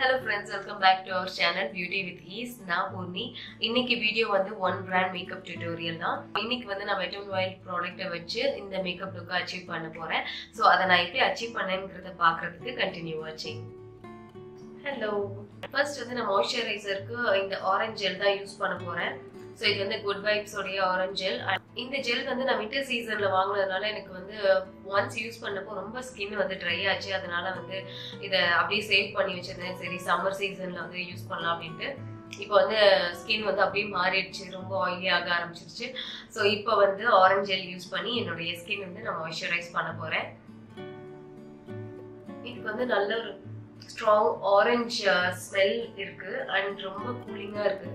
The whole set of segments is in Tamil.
Hello friends, welcome back to our channel Beauty with Ease. நான் பூர்ணி. இன்னைக்கு வீடியோ வந்து ஒன் பிராண்ட் மேக்கப் டியூட்டோரியல் தான். இன்னைக்கு வந்து நான் வெட் அண்ட் வைல்ட் ப்ராடக்ட்டை வச்சு இந்த மேக்கப் லுக்கை அச்சீவ் பண்ண போறேன். ஸோ அதை நான் எப்படி அச்சீவ் பண்ணேங்கிறத பார்க்கறதுக்கு கண்டினியூ வாட்சிங். ஹலோ, ஃபர்ஸ்ட் வந்து நான் மாய்ஸ்சரைசருக்கு இந்த ஆரஞ்சு ஜெல் தான் யூஸ் பண்ண போறேன். ஸோ இது வந்து குட் வைப்ஸ் உடைய ஆரஞ்சு ஜெல். இந்த ஜெல் வந்து நான் வின்டர் சீசன்ல வாங்கினதுனால எனக்கு வந்து ஒன்ஸ் யூஸ் பண்ணப்போ ரொம்ப ஸ்கின் வந்து ட்ரை ஆச்சு. அதனால வந்து இதை அப்படியே சேவ் பண்ணி வச்சிருந்தேன். சரி சம்மர் சீசன்ல வந்து யூஸ் பண்ணலாம் அப்படின்ட்டு. இப்போ வந்து ஸ்கின் வந்து அப்படியே மாறிடுச்சு, ரொம்ப ஆயிலி ஆக ஆரம்பிச்சிருச்சு. ஸோ இப்போ வந்து ஆரஞ்சு ஜெல் யூஸ் பண்ணி என்னுடைய ஸ்கின் வந்து நான் மாய்ஸ்சரைஸ் பண்ண போறேன். இதுக்கு வந்து நல்ல ஒரு ஸ்ட்ராங் ஆரஞ்சு ஸ்மெல் இருக்கு அண்ட் ரொம்ப கூலிங்கா இருக்கு.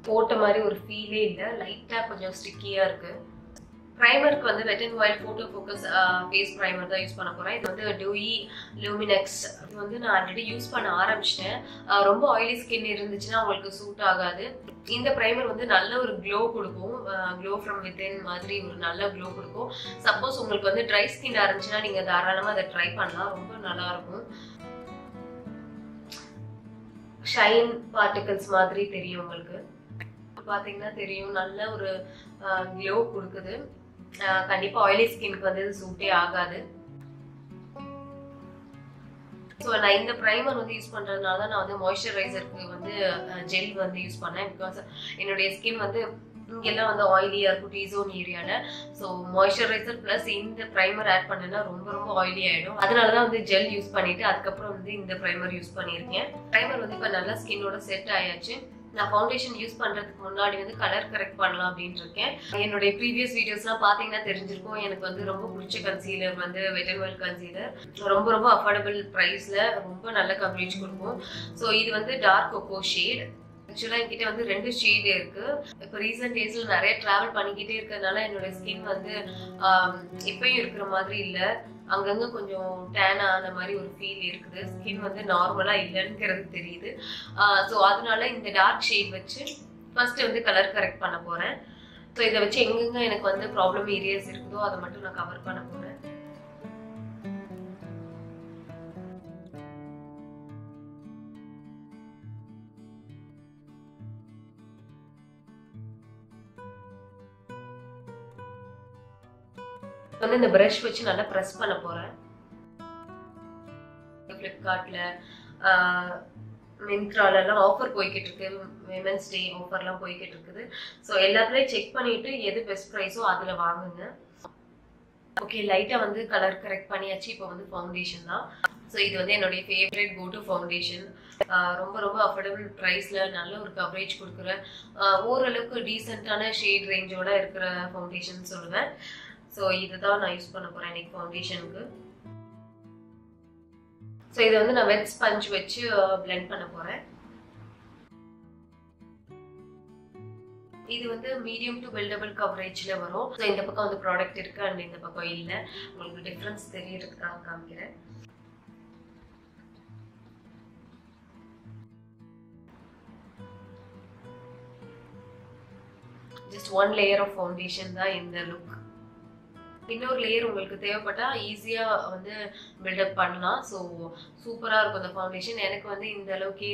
போட்ட மாதிரி ஒரு ஃபீலே இல்லை, லைட்டா கொஞ்சம் ஸ்டிக்கியா இருக்கு. பிரைமருக்கு வந்து wet and wild photo focus face primer தான் யூஸ் பண்ண போறேன். இது வந்து டியூயி லூமினெக்ஸ். இது வந்து நான் ஆல்ரெடி யூஸ் பண்ண ஆரம்பிச்சிட்டேன். ரொம்ப ஆயிலி ஸ்கின் இருந்துச்சுன்னா உங்களுக்கு சூட் ஆகாது. இந்த பிரைமர் வந்து நல்ல ஒரு க்ளோ கொடுக்கும், க்ளோ ஃப்ரம் வித்தின் மாதிரி ஒரு நல்ல க்ளோ கொடுக்கும். சப்போஸ் உங்களுக்கு வந்து ட்ரை ஸ்கின் இருந்துச்சுன்னா நீங்க தாராளமா அதை ட்ரை பண்ணலாம், ரொம்ப நல்லா இருக்கும். ஷைன் பார்ட்டிகல்ஸ் மாதிரி தெரியும் உங்களுக்கு, பாத்தீங்கன்னா தெரியும், நல்ல ஒரு க்ளோ கொடுக்குது. கண்டிப்பா ஆயிலி ஸ்கின்க்கு வந்து இது சூட்டே ஆகாது. ஸோ நான் இந்த ப்ரைமர் வந்து யூஸ் பண்றதுனால தான் நான் வந்து மாய்ஸ்சரைசருக்கு வந்து ஜெல் வந்து யூஸ் பண்ணேன். பிகாஸ் என்னுடைய ஸ்கின் வந்து இங்கெல்லாம் வந்து ஆயிலியா இருக்கும் டி ஜோன் ஏரியால. ஸோ மாய்ஸ்சரைசர் பிளஸ் இந்த ப்ரைமர் ஆட் பண்ணேன்னா ரொம்ப ரொம்ப ஆயிலி ஆயிடும். அதனாலதான் வந்து ஜெல் யூஸ் பண்ணிட்டு அதுக்கப்புறம் வந்து இந்த ப்ரைமர் யூஸ் பண்ணியிருக்கேன். ப்ரைமர் வந்து இப்போ நல்லா ஸ்கின்னோட செட் ஆயாச்சு. நான் ஃபவுண்டேஷன் யூஸ் பண்றதுக்கு முன்னாடி வந்து கலர் கரெக்ட் பண்ணலாம் அப்படின்னு இருக்கேன். என்னுடைய ப்ரீவியஸ் வீடியோஸ்லாம் பாத்தீங்கன்னா தெரிஞ்சிருக்கும். எனக்கு வந்து ரொம்ப பிடிச்ச கன்சீலர் வந்து வெட் அண்ட் வைல்ட் கன்சீலர். ரொம்ப ரொம்ப அஃபோர்டபுள் ப்ரைஸ்ல ரொம்ப நல்ல கவரேஜ் கொடுக்கும். ஸோ இது வந்து டார்க் கொக்கோ ஷேட். ஆக்சுவலா என்கிட்ட வந்து 2 ஷேட் இருக்கு. இப்போ ரீசெண்ட் டேஸ்ல நிறைய டிராவல் பண்ணிக்கிட்டே இருக்கிறதுனால என்னோட ஸ்கின் வந்து எப்பயும் இருக்கிற மாதிரி இல்லை, அங்கங்க கொஞ்சம் டேன் ஆன மாதிரி ஒரு ஃபீல் இருக்குது. ஸ்கின் வந்து நார்மலா இல்லைங்கிறது தெரியுது. ஸோ அதனால இந்த டார்க் ஷேட் வச்சு ஃபர்ஸ்ட் வந்து கலர் கரெக்ட் பண்ண போறேன். ஸோ இதை வச்சு எங்கெங்க எனக்கு வந்து ப்ராப்ளம் ஏரியாஸ் இருக்குதோ அதை மட்டும் நான் கவர் பண்ண போறேன். வந்து இந்த பிரஷ் வச்சு நல்லா பிரஸ் பண்ண போறேன். ஃபிளிப்கார்ட்ல மிந்த்ரால எல்லாம் ஆஃபர் போய்கிட்டு இருக்கு, விமென்ஸ் டே ஆஃபர்லாம் போய்கிட்டு இருக்குது. ஸோ எல்லாத்துலயும் செக் பண்ணிட்டு எது பெஸ்ட் ப்ரைஸோ அதுல வாங்குங்க. ஓகே, லைட்டா வந்து கலர் கரெக்ட் பண்ணியாச்சு. இப்போ வந்து ஃபவுண்டேஷன் தான். ஸோ இது வந்து என்னுடைய ஃபேவரட் கோ டு ஃபவுண்டேஷன். ரொம்ப ரொம்ப அஃபோர்டபுள் ப்ரைஸ்ல நல்ல ஒரு கவரேஜ் கொடுக்குற, ஓரளவுக்கு டீசென்டான ஷேட் ரேஞ்சோட இருக்கிற ஃபவுண்டேஷன் சொல்லுவேன். ஸோ இதுதான் நான் யூஸ் பண்ண போறேன் இன்னைக்கு ஃபவுண்டேஷனுக்கு. ஸோ இதை வந்து நான் வெட் ஸ்பஞ்ச் வச்சு பிளெண்ட் பண்ண போறேன். இது வந்து மீடியம் டு பில்டபிள் கவரேஜ்ல வரும். ஸோ இந்த பக்கம் வந்து ப்ராடக்ட் இருக்கு அண்ட் இந்த பக்கம் இல்லை. உங்களுக்கு டிஃபரன்ஸ் தெரியறதுக்காக காமிக்கிறேன். ஜஸ்ட் 1 லேயர் ஆஃப் ஃபவுண்டேஷன் தான் இந்த லுக். இன்னொரு லேயர் உங்களுக்கு தேவைப்பட்டா ஈஸியா வந்து பில்டப் பண்ணலாம். ஸோ சூப்பரா இருக்கும் இந்த ஃபவுண்டேஷன். எனக்கு வந்து இந்த அளவுக்கு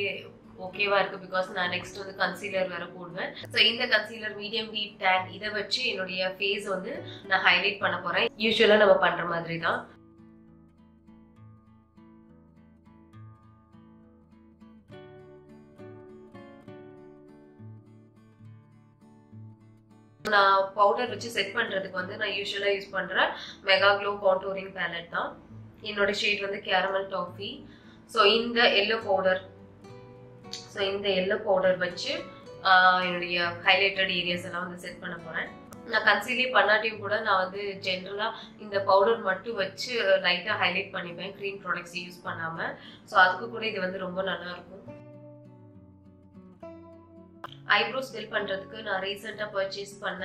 ஓகேவா இருக்கு. பிகாஸ் நான் நெக்ஸ்ட் வந்து கன்சீலர் வேற போடுவேன். ஸோ இந்த கன்சீலர் மீடியம் டீப் டேன் இதை வச்சு என்னுடைய ஃபேஸ் வந்து நான் ஹைலைட் பண்ண போறேன். யூஸ்வலா நம்ம பண்ற மாதிரி தான். நான் பவுடர் வச்சு செட் பண்றதுக்கு வந்து நான் யூஸ்வலா யூஸ் பண்ற மெகா க்ளோ கான்டூரிங் பேலட் தான். என்னோட ஷேட் வந்து கேரமல் டாஃபி. ஸோ இந்த எல்லோ பவுடர் வச்சு என்னுடைய ஹைலைட்டட் ஏரியாஸ் எல்லாம் வந்து செட் பண்ண போறேன். நான் கன்சீலே பண்ணாட்டியும் கூட நான் வந்து ஜென்ரலா இந்த பவுடர் மட்டும் வச்சு லைட்டா ஹைலைட் பண்ணிப்பேன், க்ரீம் ப்ராடக்ட்ஸ் யூஸ் பண்ணாம. ஸோ அதுக்கு கூட இது வந்து ரொம்ப நல்லா இருக்கும். ஐப்ரோஸ் ஃபில் பண்றதுக்கு நான் ரீசெண்டா பர்ச்சேஸ் பண்ண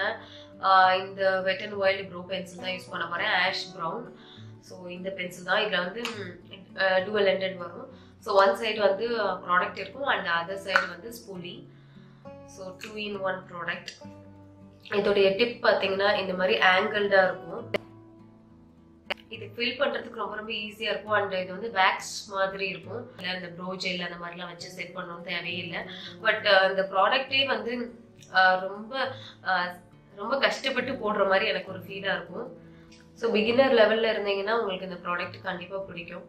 இந்த வெட் அண்ட் வைல்ட் ப்ரோ பென்சில் தான் யூஸ் பண்ண போறேன், ஆஷ் ப்ரௌன். ஸோ இந்த பென்சில் தான். இதுல வந்து டூவல் எண்டட் வரும். ஸோ ஒன் சைடு வந்து ப்ராடக்ட் இருக்கும் அண்ட் அதர் சைடு வந்து ஸ்பூலி. So 2 in 1 product. இதோடைய டிப் பார்த்தீங்கன்னா இந்த மாதிரி ஆங்கிள்டா இருக்கும். இது ஃபில் பண்றதுக்கு ரொம்ப ரொம்ப ஈஸியா இருக்கும். அண்ட் இது வந்து வேக்ஸ் மாதிரி இருக்கும். இல்ல இந்த ப்ரோ ஜெல் அந்த மாதிரிலாம் வச்சு செட் பண்ணணும் தேவையே இல்லை. பட் இந்த ப்ராடக்டே வந்து ரொம்ப ரொம்ப கஷ்டப்பட்டு போடுற மாதிரி எனக்கு ஒரு ஃபீலா இருக்கும். ஸோ பிகினர் லெவல்ல இருந்தீங்கன்னா உங்களுக்கு இந்த ப்ராடக்ட் கண்டிப்பா பிடிக்கும்.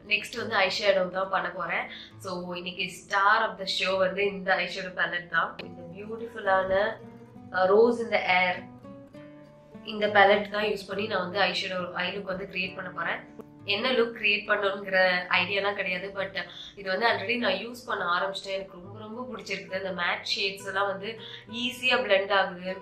நெக்ஸ்ட் வந்து ஐஷேடோ தான் பண்ண போறேன். ஸோ இன்னைக்கு ஸ்டார் ஆஃப் த ஷோ வந்து இந்த ஐஷேடோ பேலட் தான். இந்த பியூட்டிஃபுல்லான ரோஸ் இன் த ஏர் இந்த பேலட் தான் யூஸ் பண்ணி நான் வந்து ஐஷேடோ ஐ லுக் வந்து கிரியேட் பண்ண போறேன். என்ன லுக் கிரியேட் பண்ணணுங்கிற ஐடியாலாம் கிடையாது. பட் இது வந்து ஆல்ரெடி நான் யூஸ் பண்ண ஆரம்பிச்சிட்டேன். எனக்கு ரொம்ப ரொம்ப பிடிச்சிருக்குது. இந்த மேட் ஷேட்ஸ் எல்லாம் வந்து ஈஸியாக பிளெண்ட் ஆகுது.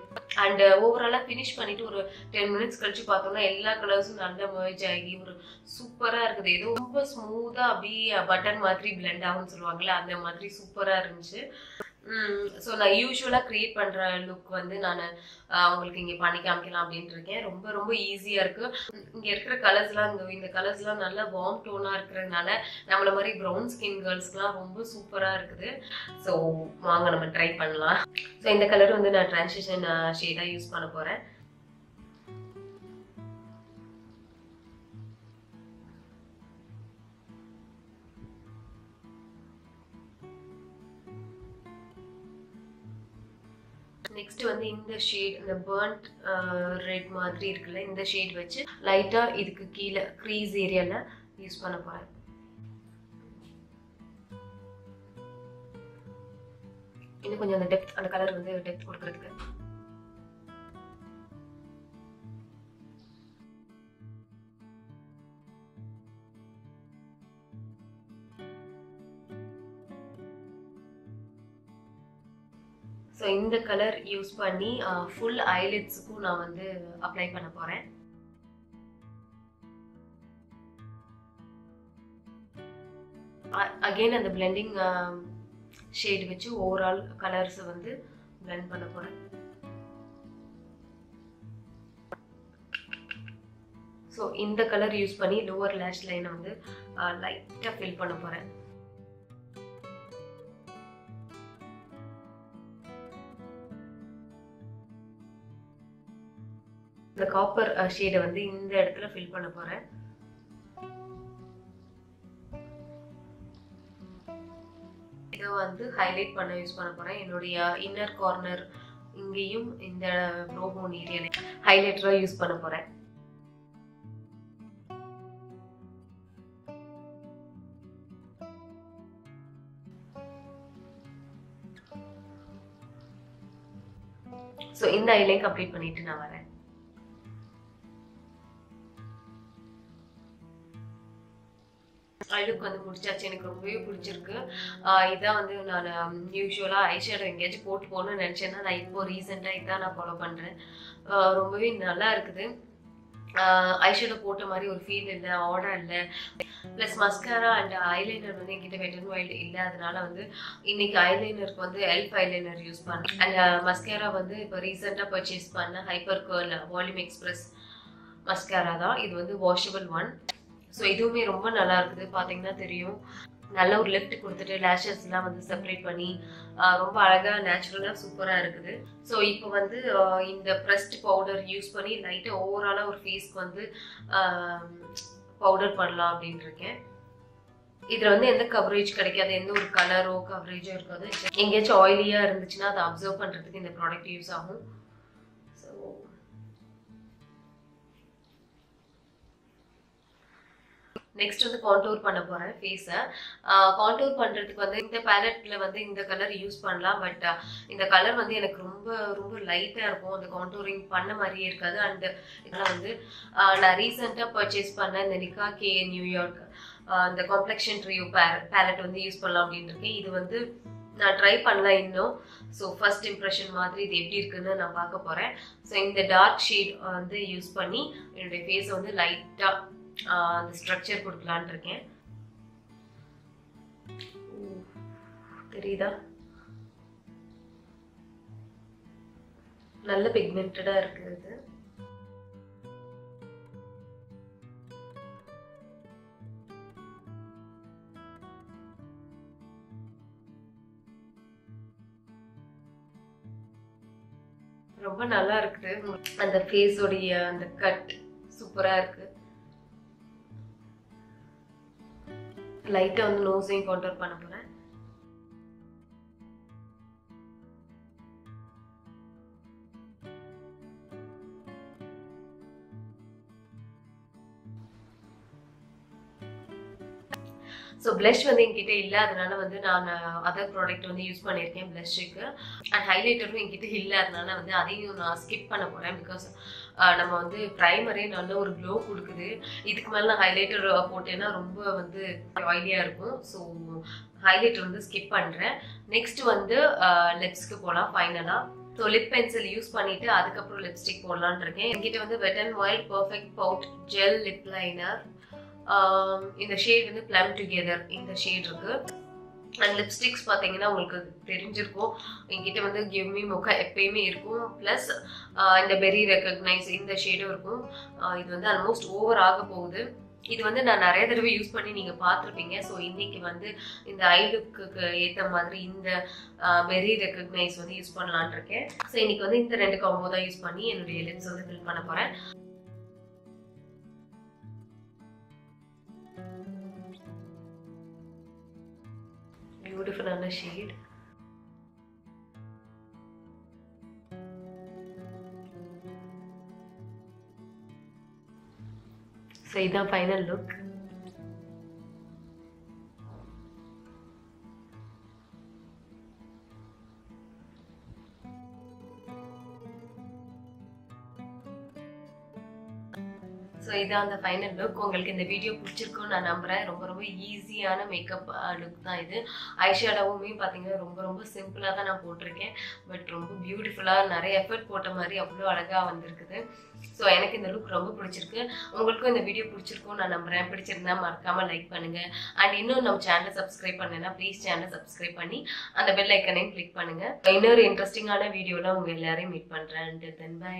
அண்ட் ஓவராலாக ஃபினிஷ் பண்ணிட்டு ஒரு 10 மினிட்ஸ் கழிச்சு பார்த்தோம்னா எல்லா கலர்ஸும் நல்லா மர்ஜ் ஆகி ஒரு சூப்பராக இருக்குது. ஏதோ ரொம்ப ஸ்மூத்தாக அப்படியே பட்டன் மாதிரி பிளெண்ட் ஆகும்னு சொல்லுவாங்கல்ல, அந்த மாதிரி சூப்பராக இருந்துச்சு. ஸோ நான் யூஸ்வலாக க்ரியேட் பண்ணுற லுக் வந்து நான் உங்களுக்கு இங்கே பண்ணி காமிக்கலாம் அப்படின்ட்டு இருக்கேன். ரொம்ப ரொம்ப ஈஸியாக இருக்குது. இங்கே இருக்கிற கலர்ஸ்லாம் இந்த கலர்ஸ்லாம் நல்ல வார்ம் டோனாக இருக்கிறதுனால நம்மள மாதிரி ப்ரௌன் ஸ்கின் கேர்ள்ஸ்க்குலாம் ரொம்ப சூப்பராக இருக்குது. ஸோ வாங்க நம்ம ட்ரை பண்ணலாம். ஸோ இந்த கலர் வந்து நான் ட்ரான்சிஷன் ஷேடாக யூஸ் பண்ண போகிறேன். நெக்ஸ்ட் வந்து இந்த ஷேட், இந்த பர்ன்ட் ரெட் மாதிரி இருக்குல்ல, இந்த ஷேட் வச்சு லைட்டா இதுக்கு கீழே க்ரீஸ் ஏரியால யூஸ் பண்ண போறேன். இன்னும் கொஞ்சம் அந்த டெப்த், அந்த கலர் வந்து டெப்த் கொடுக்கறதுக்கு. ஸோ இந்த கலர் யூஸ் பண்ணி ஃபுல் ஐலிட்ஸுக்கும் நான் வந்து அப்ளை பண்ண போகிறேன். அகெயின் அந்த பிளெண்டிங் ஷேட் வச்சு ஓவரால் கலர்ஸை வந்து பிளெண்ட் பண்ண போகிறேன். ஸோ இந்த கலர் யூஸ் பண்ணி லோவர் லேஷ் லைனை வந்து லைட்டாக ஃபில் பண்ண போகிறேன். இந்த காப்பர் ஷேடை வந்து இந்த இடத்துல ஃபில் பண்ண போறேன். இதை வந்து ஹைலைட் பண்ண யூஸ் பண்ண போறேன். என்னுடைய இன்னர் கார்னர் இங்கேயும் இந்த ப்ரோ போன் ஏரியால ஹைலைட்டரா யூஸ் பண்ண போறேன். ஸோ இந்த ஐலைன் கம்ப்ளீட் பண்ணிட்டு நான் வரேன். ஐலுக்கு வந்து முடிச்சாச்சு. எனக்கு ரொம்பவே பிடிச்சிருக்கு. இதான் வந்து நான் யூஸ்வலாக ஐஷேடோ எங்கேயாச்சும் போட்டு போகணும்னு நினச்சேன்னா நான் இப்போ ரீசெண்டாக இதான் நான் ஃபாலோ பண்ணுறேன். ரொம்பவே நல்லா இருக்குது. ஐஷேடோ போட்ட மாதிரி ஒரு ஃபீல் இல்லை, ஆர்டர் இல்லை. ப்ளஸ் மஸ்காரா அண்ட் ஐலைனர் வந்து என்கிட்ட வெட் அண்ட் வைல்டு இல்லை. அதனால வந்து இன்னைக்கு ஐலைனருக்கு வந்து எல்ஃப் ஐலைனர் யூஸ் பண்ணேன். அண்ட் மஸ்காரா வந்து இப்போ ரீசெண்டாக பர்ச்சேஸ் பண்ண hyper curl volume express mascara தான். இது வந்து வாஷபிள் ஒன். ஸோ இதுவுமே ரொம்ப நல்லா இருக்குது. பார்த்தீங்கன்னா தெரியும், நல்ல ஒரு லிஃப்ட் கொடுத்துட்டு லேஷஸ்லாம் வந்து செப்பரேட் பண்ணி ரொம்ப அழகாக நேச்சுரலாக சூப்பராக இருக்குது. ஸோ இப்போ வந்து இந்த ப்ரெஸ்ட் பவுடர் யூஸ் பண்ணி லைட்டாக ஓவராலாக ஒரு ஃபேஸ்க்கு வந்து பவுடர் பண்ணலாம் அப்படின்னு இருக்கேன். இதில் வந்து எந்த கவரேஜ் கிடைக்காது, எந்த ஒரு கலரோ கவரேஜோ இருக்காது. எங்கேயாச்சும் ஆயிலியாக இருந்துச்சுன்னா அதை அப்சர்வ் பண்ணுறதுக்கு இந்த ப்ராடக்ட் யூஸ் ஆகும். ஸோ நெக்ஸ்ட் வந்து கான்டூர் பண்ண போறேன் ஃபேஸை. கான்டூர் பண்றதுக்கு வந்து இந்த பேலட்ல வந்து இந்த கலர் யூஸ் பண்ணலாம். பட் இந்த கலர் வந்து எனக்கு ரொம்ப ரொம்ப லைட்டா இருக்கும். அந்த கான்டூரிங் பண்ண மாதிரியே இருக்காது. அண்ட் இதெல்லாம் வந்து நான் ரீசெண்டாக பர்ச்சேஸ் பண்ண இந்த நிக்கா கே நியூயார்க் இந்த காம்ப்ளெக்ஷன் ட்ரியோ பேலட் வந்து யூஸ் பண்ணலாம் அப்படின்னு இருக்கேன். இது வந்து நான் ட்ரை பண்ணலாம் இன்னும். ஸோ ஃபர்ஸ்ட் இம்ப்ரெஷன் மாதிரி இது எப்படி இருக்குன்னு நான் பார்க்க போறேன். ஸோ இந்த டார்க் ஷேட் வந்து யூஸ் பண்ணி என்னுடைய ஃபேஸை வந்து லைட்டா அந்த ஸ்ட்ரக்சர் கொடுக்கலான்னு இருக்கேன். தெரியுதா, நல்ல பிக்மெண்டடா இருக்குது. ரொம்ப நல்லா இருக்குது. அந்த ஃபேஸோடைய அந்த கட் சூப்பரா இருக்கு. லைட்டா வந்து நோஸையும் கவுண்டர் பண்ண போறேன். ஸோ ப்ளஷ் வந்து என்கிட்ட இல்லை, அதனால வந்து நான் அதர் ப்ராடக்ட் வந்து யூஸ் பண்ணியிருக்கேன் ப்ளஷ்ஷுக்கு. அண்ட் ஹைலைட்டரும் என்கிட்ட இல்லை, அதனால வந்து அதையும் நான் ஸ்கிப் பண்ண போகிறேன். பிகாஸ் நம்ம வந்து ப்ரைமரே நல்ல ஒரு க்ளோ கொடுக்குது. இதுக்கு மேலே நான் ஹைலைட்டர் போட்டேன்னா ரொம்ப வந்து ஆயிலியாக இருக்கும். ஸோ ஹைலைட்டர் வந்து ஸ்கிப் பண்ணுறேன். நெக்ஸ்ட் வந்து லிப்ஸ்க்கு போகலாம் ஃபைனலாக. ஸோ லிப் பென்சில் யூஸ் பண்ணிவிட்டு அதுக்கப்புறம் லிப்ஸ்டிக் போடலான் இருக்கேன். என்கிட்ட வந்து wet and wild perfect pout gel lip liner. இந்த ஷேட் வந்து ப்ளம் டுகெதர் இந்த ஷேட் இருக்கு. அண்ட் லிப்ஸ்டிக்ஸ் பார்த்தீங்கன்னா உங்களுக்கு தெரிஞ்சிருக்கும், என்கிட்ட வந்து கிவ் மீ மொக்கா எப்பயுமே இருக்கும். ப்ளஸ் இந்த பெரி ரெக்கக்னைஸ் இந்த ஷேடும் இருக்கும். இது வந்து ஆல்மோஸ்ட் ஓவர் ஆக போகுது. இது வந்து நான் நிறைய தடவை யூஸ் பண்ணி நீங்கள் பார்த்துருப்பீங்க. ஸோ இன்னைக்கு வந்து இந்த ஐ லுக்கு ஏற்ற மாதிரி இந்த பெரி ரெக்கக்னைஸ் வந்து யூஸ் பண்ணலான் இருக்கேன். ஸோ இன்னைக்கு வந்து இந்த 2 காம்போ தான் யூஸ் பண்ணி என்னுடைய லிப்ஸ் வந்து ஃபில் பண்ண போகிறேன். பியூட்டிஃபுல்லான ஷேட். ஸோ இதுதான் ஃபைனல் லுக். ஸோ இதான் அந்த ஃபைனல் லுக். உங்களுக்கு இந்த வீடியோ பிடிச்சிருக்குன்னு நான் நம்புகிறேன். ரொம்ப ரொம்ப ஈஸியான மேக்கப் லுக் தான் இது. ஐஷேடோவுமே பார்த்தீங்கன்னா ரொம்ப ரொம்ப சிம்பிளாக தான் நான் போட்டிருக்கேன். பட் ரொம்ப பியூட்டிஃபுல்லாக நிறைய எஃபர்ட் போட்ட மாதிரி அவ்வளோ அழகாக வந்திருக்குது. ஸோ எனக்கு இந்த லுக் ரொம்ப பிடிச்சிருக்கு. உங்களுக்கும் இந்த வீடியோ பிடிச்சிருக்கும்னு நான் நம்புகிறேன். பிடிச்சிருந்தா மறக்காமல் லைக் பண்ணுங்கள். அண்ட் இன்னும் நம்ம சேனலை சப்ஸ்கிரைப் பண்ணேன்னா ப்ளீஸ் சேனலை சப்ஸ்கிரைப் பண்ணி அந்த பெல் ஐக்கனையும் கிளிக் பண்ணுங்கள். இன்னொரு இன்ட்ரெஸ்டிங்கான வீடியோவில் உங்கள் எல்லாரையும் மீட் பண்ணுறேன். தென் பை.